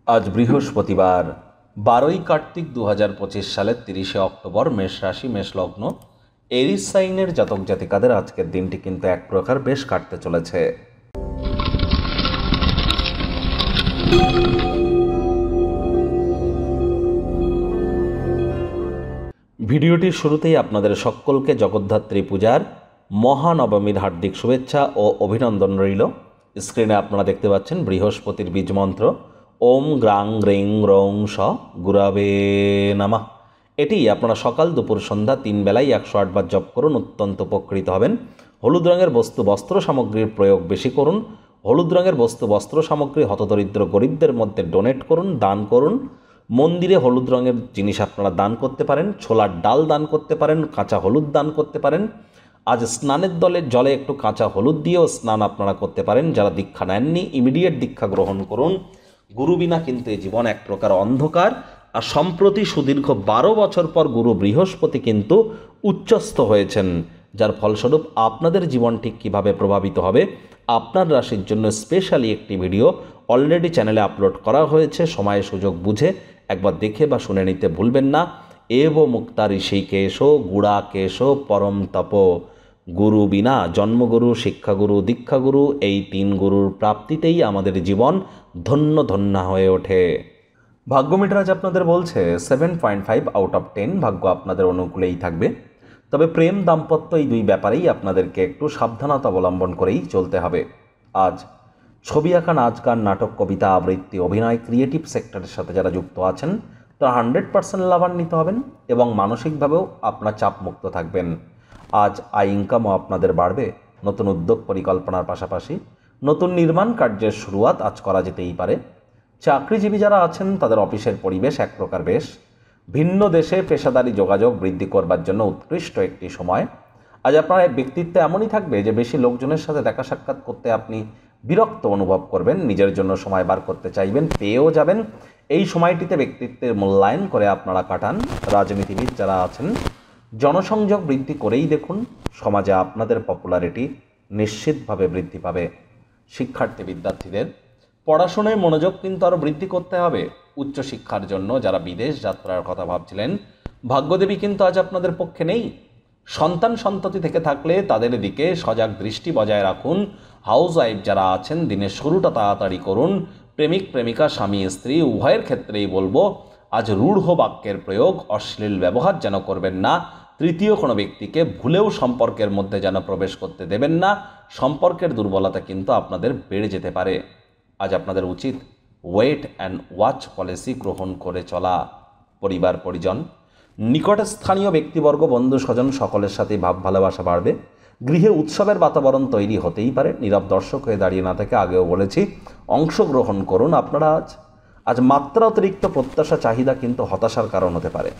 আজ বৃহস্পতিবার 12ই কার্তিক 2025 সালের 30শে অক্টোবর। মেষ রাশি, মেষ লগ্ন, এরিস সাইনের জাতক জাতিকাদের আজকের দিনটি কিন্তু এক প্রকার বেশ কাটতে চলেছে। ভিডিওটির শুরুতেই আপনাদের সকলকে জগদ্ধাত্রী পূজার মহানবমীর হার্দিক শুভেচ্ছা ও অভিনন্দন রইল। স্ক্রিনে আপনারা দেখতে পাচ্ছেন বৃহস্পতির বীজ মন্ত্র ওম গ্রাং গ্রিং রং স গুরাবে নামা। এটি আপনারা সকাল দুপুর সন্ধ্যা 3 বেলায় 108 বার জপ করুন, অত্যন্ত উপকৃত হবেন। হলুদ রঙের বস্তু বস্ত্র সামগ্রীর প্রয়োগ বেশি করুন। হলুদ রঙের বস্তু বস্ত্র সামগ্রী হতদরিদ্র গরিবদের মধ্যে ডোনেট করুন, দান করুন। মন্দিরে হলুদ রঙের জিনিস আপনারা দান করতে পারেন, ছোলার ডাল দান করতে পারেন, কাঁচা হলুদ দান করতে পারেন। আজ স্নানের জলে একটু কাঁচা হলুদ দিয়েও স্নান আপনারা করতে পারেন। যারা দীক্ষা নেননি ইমিডিয়েট দীক্ষা গ্রহণ করুন। গুরু বিনা কিন্তু এই জীবন এক প্রকার অন্ধকার। আর সম্প্রতি সুদীর্ঘ 12 বছর পর গুরু বৃহস্পতি কিন্তু উচ্চস্থ হয়েছেন, যার ফলস্বরূপ আপনাদের জীবন ঠিক কীভাবে প্রভাবিত হবে আপনার রাশির জন্য স্পেশালি একটি ভিডিও অলরেডি চ্যানেলে আপলোড করা হয়েছে। সময় সুযোগ বুঝে একবার দেখে বা শুনে নিতে ভুলবেন না। এব মুক্তা ঋষিকেশ গুড়া কেশ পরম তপ। গুরু বিনা জন্মগুরু, শিক্ষাগুরু, দীক্ষাগুরু, এই 3 গুরুর প্রাপ্তিতেই আমাদের জীবন ধন্য ধন্য হয়ে ওঠে। ভাগ্য মিটার আজ আপনাদের বলছে 7.5 আউট অফ 10। ভাগ্য আপনাদের অনুকূলেই থাকবে। তবে প্রেম, দাম্পত্য এই 2 ব্যাপারেই আপনাদেরকে একটু সাবধানতা অবলম্বন করেই চলতে হবে। আজ ছবি আঁকা, নাচ গান, নাটক, কবিতা, আবৃত্তি, অভিনয়, ক্রিয়েটিভ সেক্টরের সাথে যারা যুক্ত আছেন তারা 100% লাভান্বিত হবেন এবং মানসিকভাবেও আপনারা চাপমুক্ত থাকবেন। আজ আয় ইনকামও আপনাদের বাড়বে। নতুন উদ্যোগ পরিকল্পনার পাশাপাশি নতুন নির্মাণ কার্যের শুরুয়াত আজ করা যেতেই পারে। চাকরিজীবী যারা আছেন তাদের অফিসের পরিবেশ এক প্রকার বেশ। ভিন্ন দেশে পেশাদারি যোগাযোগ বৃদ্ধি করবার জন্য উৎকৃষ্ট একটি সময়। আজ আপনার ব্যক্তিত্ব এমনই থাকবে যে বেশি লোকজনের সাথে দেখা সাক্ষাৎ করতে আপনি বিরক্ত অনুভব করবেন। নিজের জন্য সময় বার করতে চাইবেন, পেয়েও যাবেন। এই সময়টিতে ব্যক্তিত্বের মূল্যায়ন করে আপনারা কাটান। রাজনীতিবিদ যারা আছেন জনসংযোগ বৃদ্ধি করেই দেখুন, সমাজে আপনাদের পপুলারিটি নিশ্চিতভাবে বৃদ্ধি পাবে। শিক্ষার্থী বিদ্যার্থীদের পড়াশোনায় মনোযোগ কিন্তু আরও বৃদ্ধি করতে হবে। উচ্চশিক্ষার জন্য যারা বিদেশ যাত্রার কথা ভাবছিলেন, ভাগ্যদেবী কিন্তু আজ আপনাদের পক্ষে নেই। সন্তান সন্ততি থেকে থাকলে তাদের দিকে সজাগ দৃষ্টি বজায় রাখুন। হাউস ওয়াইফ যারা আছেন দিনের শুরুটা তাড়াতাড়ি করুন। প্রেমিক প্রেমিকা, স্বামী স্ত্রী উভয়ের ক্ষেত্রেই বলবো আজ রূঢ় বাক্যের প্রয়োগ, অশ্লীল ব্যবহার যেন করবেন না। তৃতীয় কোনো ব্যক্তিকে ভুলেও সম্পর্কের মধ্যে যেন প্রবেশ করতে দেবেন না। সম্পর্কের দুর্বলতা কিন্তু আপনাদের বেড়ে যেতে পারে। আজ আপনাদের উচিত ওয়েট অ্যান্ড ওয়াচ পলিসি গ্রহণ করে চলা। পরিবার পরিজন, নিকটে স্থানীয় ব্যক্তিবর্গ, বন্ধু স্বজন সকলের সাথে ভাব ভালোবাসা বাড়বে। গৃহে উৎসবের বাতাবরণ তৈরি হতেই পারে। নীরব দর্শক হয়ে দাঁড়িয়ে না থেকে আগেও বলেছি অংশগ্রহণ করুন। আপনারা আজ মাত্রা অতিরিক্ত প্রত্যাশা চাহিদা কিন্তু হতাশার কারণ হতে পারে।